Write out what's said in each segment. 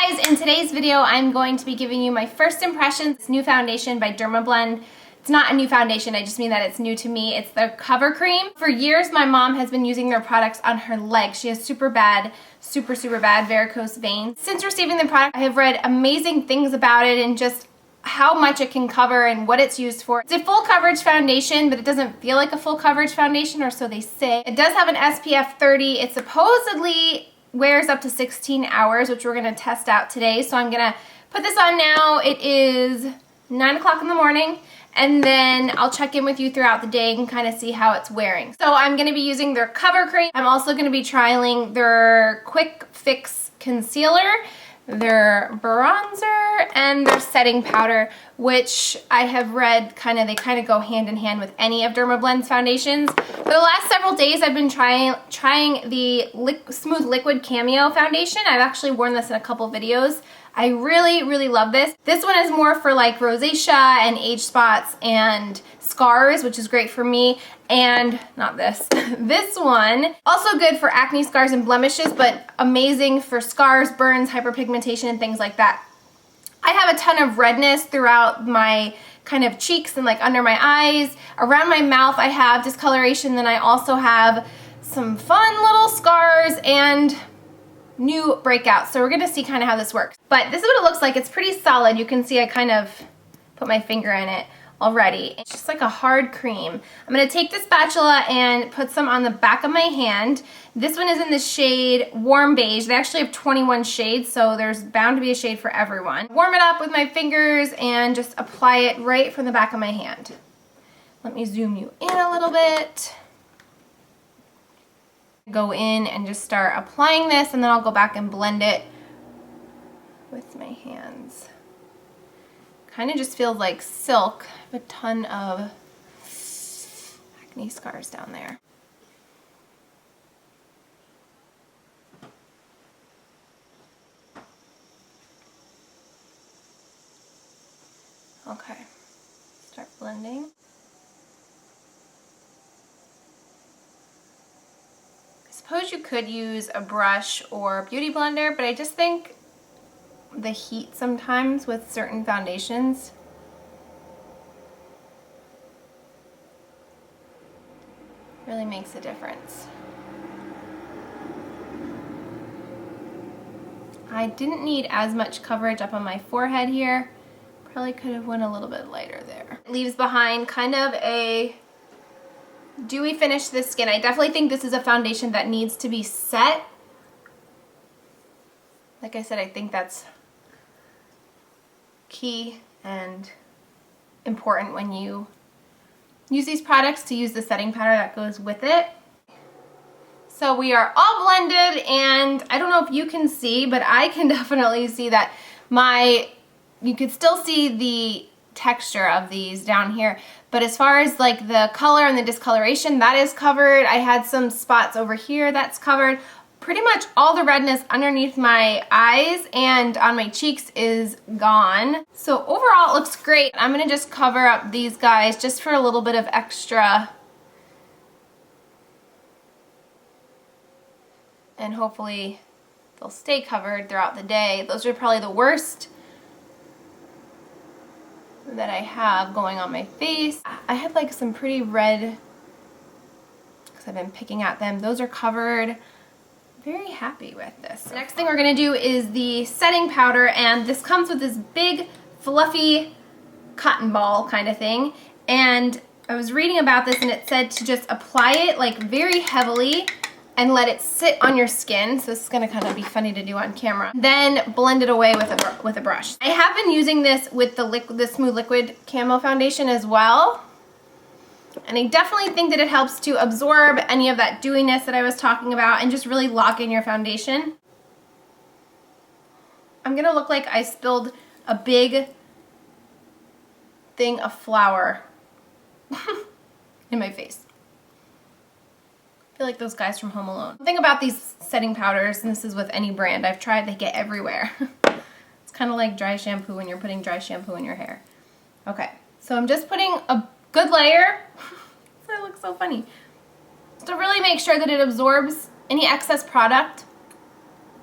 guys, in today's video I'm going to be giving you my first impressions. This new foundation by Dermablend. It's not a new foundation, I just mean that it's new to me. It's the Cover Creme. For years my mom has been using their products on her legs. She has super bad varicose veins. Since receiving the product I have read amazing things about it and just how much it can cover and what it's used for. It's a full coverage foundation, but it doesn't feel like a full coverage foundation, or so they say. It does have an SPF 30. It supposedly wears up to 16 hours, which we're gonna test out today. So I'm gonna put this on now. It is 9 o'clock in the morning, and then I'll check in with you throughout the day and kind of see how it's wearing. So I'm gonna be using their Cover Creme. I'm also gonna be trialing their Quick Fix Concealer, their bronzer, and their setting powder, which I have read they kind of go hand in hand with any of Dermablend's foundations. For the last several days I've been trying the Smooth Liquid Cameo foundation. I've actually worn this in a couple videos. I really love this. This one is more for like rosacea and age spots and scars, which is great for me. And not this. This one, also good for acne, scars, and blemishes, but amazing for scars, burns, hyperpigmentation, and things like that. I have a ton of redness throughout my kind of cheeks and like under my eyes. Around my mouth I have discoloration, then I also have some fun little scars and new breakouts. So we're gonna see kind of how this works. But this is what it looks like. It's pretty solid. You can see I kind of put my finger in it already. It's just like a hard cream. I'm gonna take the spatula and put some on the back of my hand. This one is in the shade Warm Beige. They actually have 21 shades, so there's bound to be a shade for everyone. Warm it up with my fingers and just apply it right from the back of my hand. Let me zoom you in a little bit. Go in and just start applying this, and then I'll go back and blend it with my hands. Kind of just feels like silk. I have a ton of acne scars down there. Okay, start blending. I suppose you could use a brush or a beauty blender, but I just think the heat sometimes with certain foundations really makes a difference. I didn't need as much coverage up on my forehead here. Probably could have went a little bit lighter there. It leaves behind kind of a dewy finish to the skin. I definitely think this is a foundation that needs to be set. Like I said, I think that's key and important when you use these products, to use the setting powder that goes with it. So we are all blended, and I don't know if you can see, but I can definitely see that you could still see the texture of these down here, but as far as like the color and the discoloration, that is covered. I had some spots over here that's covered. Pretty much all the redness underneath my eyes and on my cheeks is gone. So overall it looks great. I'm gonna just cover up these guys just for a little bit of extra, and hopefully they'll stay covered throughout the day. Those are probably the worst that I have going on my face. I have like some pretty red, because I've been picking at them. Those are covered. Very happy with this. The next thing we're gonna do is the setting powder, and this comes with this big fluffy cotton ball kind of thing. And I was reading about this, and it said to just apply it like very heavily and let it sit on your skin. So this is gonna kind of be funny to do on camera. Then blend it away with a brush. I have been using this with the Smooth Liquid Camo foundation as well. And I definitely think that it helps to absorb any of that dewiness that I was talking about and just really lock in your foundation. I'm gonna look like I spilled a big thing of flour in my face. I feel like those guys from Home Alone. The thing about these setting powders, and this is with any brand I've tried, they get everywhere. It's kind of like dry shampoo when you're putting dry shampoo in your hair. Okay, so I'm just putting a good layer. That looks so funny. To really make sure that it absorbs any excess product.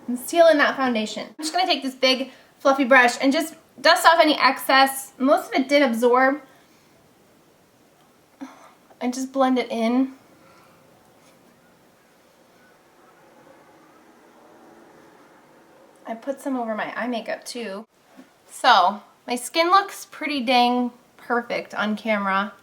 conceal in that foundation. I'm just gonna take this big fluffy brush and just dust off any excess. Most of it did absorb. And just blend it in. I put some over my eye makeup too. So, my skin looks pretty dang perfect on camera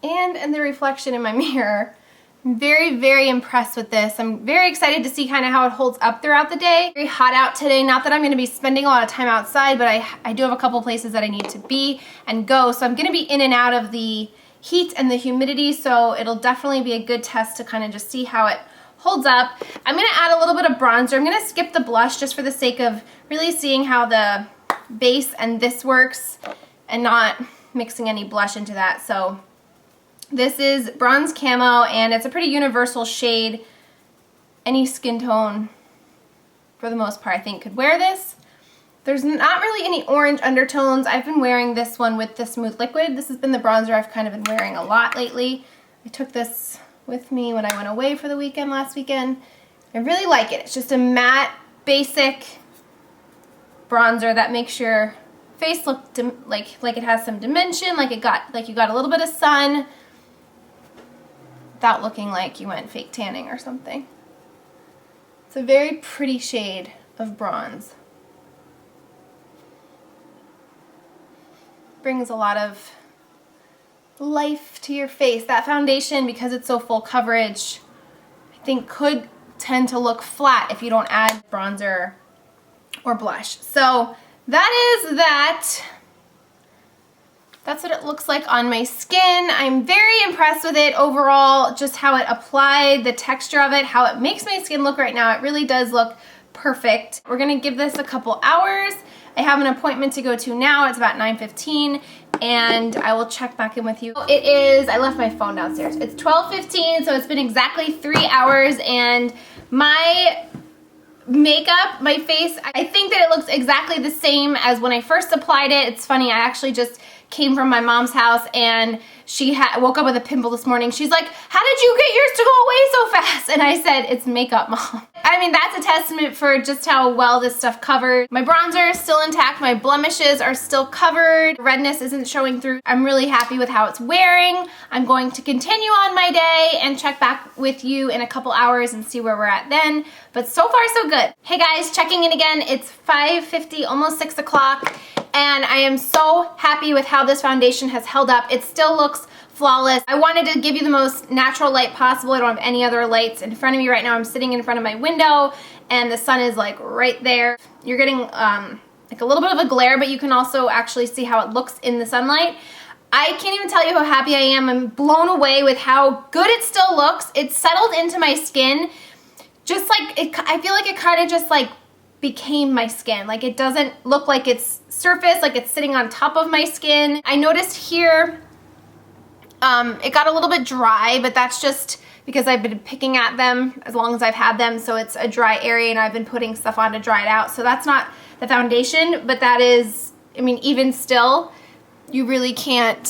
and in the reflection in my mirror. I'm very, very impressed with this. I'm very excited to see kind of how it holds up throughout the day. Very hot out today. Not that I'm going to be spending a lot of time outside, but I do have a couple places that I need to be and go. So I'm going to be in and out of the heat and the humidity, so it'll definitely be a good test to kind of just see how it holds up. I'm going to add a little bit of bronzer. I'm going to skip the blush just for the sake of really seeing how the base and this works and not mixing any blush into that. So this is Bronze Camo, and it's a pretty universal shade. Any skin tone, for the most part, I think could wear this. There's not really any orange undertones. I've been wearing this one with the Smooth Liquid. This has been the bronzer I've kind of been wearing a lot lately. I took this with me when I went away for the weekend last weekend. I really like it. It's just a matte, basic bronzer that makes your face look like it has some dimension, like you got a little bit of sun, without looking like you went fake tanning or something. It's a very pretty shade of bronze. Brings a lot of life to your face. That foundation, because it's so full coverage, I think could tend to look flat if you don't add bronzer or blush. So that is that. That's what it looks like on my skin. I'm very impressed with it overall, just how it applied, the texture of it, how it makes my skin look right now. It really does look perfect. We're gonna give this a couple hours. I have an appointment to go to now. It's about 9:15, and I will check back in with you. It is, I left my phone downstairs. It's 12:15, so it's been exactly 3 hours, and my makeup, my face, I think that it looks exactly the same as when I first applied it. It's funny, I actually just came from my mom's house, and she woke up with a pimple this morning. She's like, how did you get yours to go away so fast? And I said, it's makeup, Mom. I mean, that's a testament for just how well this stuff covered. My bronzer is still intact. My blemishes are still covered. Redness isn't showing through. I'm really happy with how it's wearing. I'm going to continue on my day and check back with you in a couple hours and see where we're at then. But so far, so good. Hey guys, checking in again. It's 5:50, almost 6 o'clock. And I am so happy with how this foundation has held up. It still looks flawless. I wanted to give you the most natural light possible. I don't have any other lights in front of me right now. I'm sitting in front of my window and the sun is like right there. You're getting like a little bit of a glare, but you can also actually see how it looks in the sunlight. I can't even tell you how happy I am. I'm blown away with how good it still looks. It's settled into my skin. Just like, I feel like it kind of just like became my skin. Like it doesn't look like it's surface, like it's sitting on top of my skin. I noticed here it got a little bit dry, but that's just because I've been picking at them as long as I've had them, so it's a dry area and I've been putting stuff on to dry it out. So that's not the foundation, but that is, I mean, even still, you really can't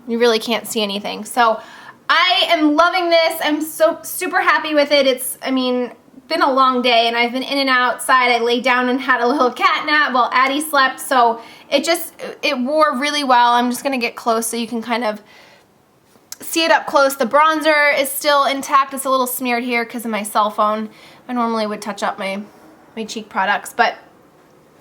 see anything. So I am loving this. I'm so super happy with it. It's, I mean, been a long day and I've been in and outside. I laid down and had a little cat nap while Addie slept, so it wore really well. I'm just gonna get close so you can kind of see it up close. The bronzer is still intact. It's a little smeared here because of my cell phone. I normally would touch up my cheek products, but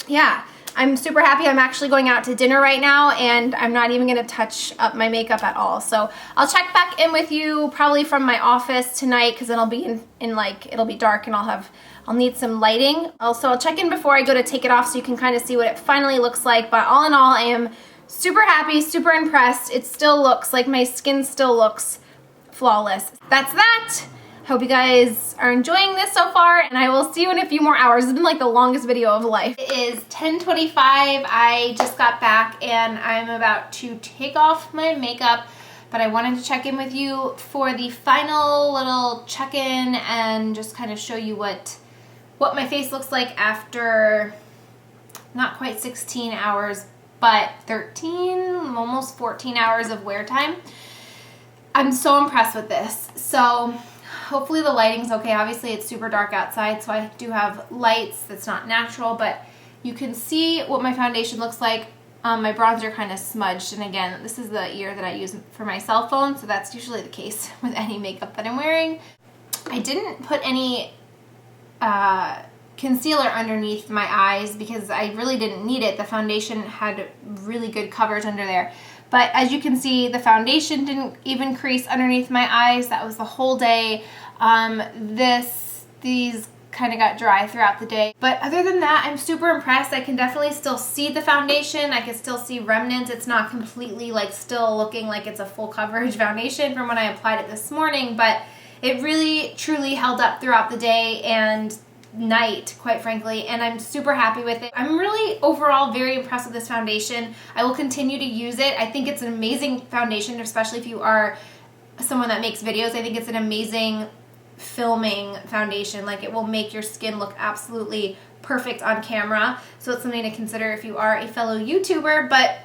yeah, I'm super happy. I'm actually going out to dinner right now and I'm not even gonna touch up my makeup at all. So I'll check back in with you probably from my office tonight because it'll be it'll be dark and I'll need some lighting. Also, I'll check in before I go to take it off so you can kind of see what it finally looks like. But all in all, I am super happy, super impressed. It still looks like my skin still looks flawless. That's that. Hope you guys are enjoying this so far, and I will see you in a few more hours. It's been like the longest video of life. It is 10:25. I just got back and I'm about to take off my makeup, but I wanted to check in with you for the final little check-in and just kind of show you what my face looks like after not quite 16 hours, but 13, almost 14 hours of wear time. I'm so impressed with this. So hopefully the lighting's okay. Obviously it's super dark outside, so I do have lights that's not natural, but you can see what my foundation looks like. My bronzer kind of smudged, and again, this is the ear that I use for my cell phone, so that's usually the case with any makeup that I'm wearing. I didn't put any concealer underneath my eyes because I really didn't need it. The foundation had really good coverage under there. But as you can see, the foundation didn't even crease underneath my eyes. That was the whole day. These kind of got dry throughout the day. But other than that, I'm super impressed. I can definitely still see the foundation. I can still see remnants. It's not completely like still looking like it's a full coverage foundation from when I applied it this morning, but it really truly held up throughout the day and night, quite frankly, and I'm super happy with it. I'm really overall very impressed with this foundation. I will continue to use it. I think it's an amazing foundation, especially if you are someone that makes videos. I think it's an amazing filming foundation. Like, it will make your skin look absolutely perfect on camera. So it's something to consider if you are a fellow YouTuber. But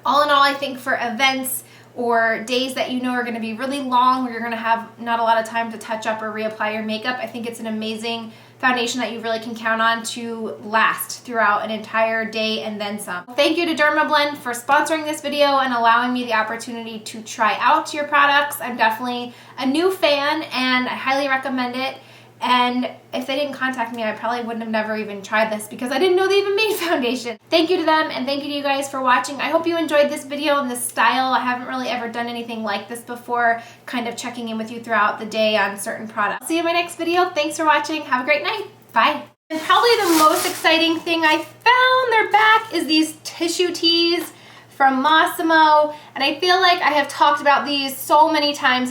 all in all, I think for events or days that you know are going to be really long, where you're going to have not a lot of time to touch up or reapply your makeup, I think it's an amazing foundation that you really can count on to last throughout an entire day and then some. Thank you to Dermablend for sponsoring this video and allowing me the opportunity to try out your products. I'm definitely a new fan and I highly recommend it. And if they didn't contact me, I probably wouldn't have never even tried this because I didn't know they even made foundation. Thank you to them, and thank you to you guys for watching. I hope you enjoyed this video and this style. I haven't really ever done anything like this before, kind of checking in with you throughout the day on certain products. See you in my next video. Thanks for watching. Have a great night. Bye. And probably the most exciting thing I found, they're back, is these tissue teas from Massimo. And I feel like I have talked about these so many times.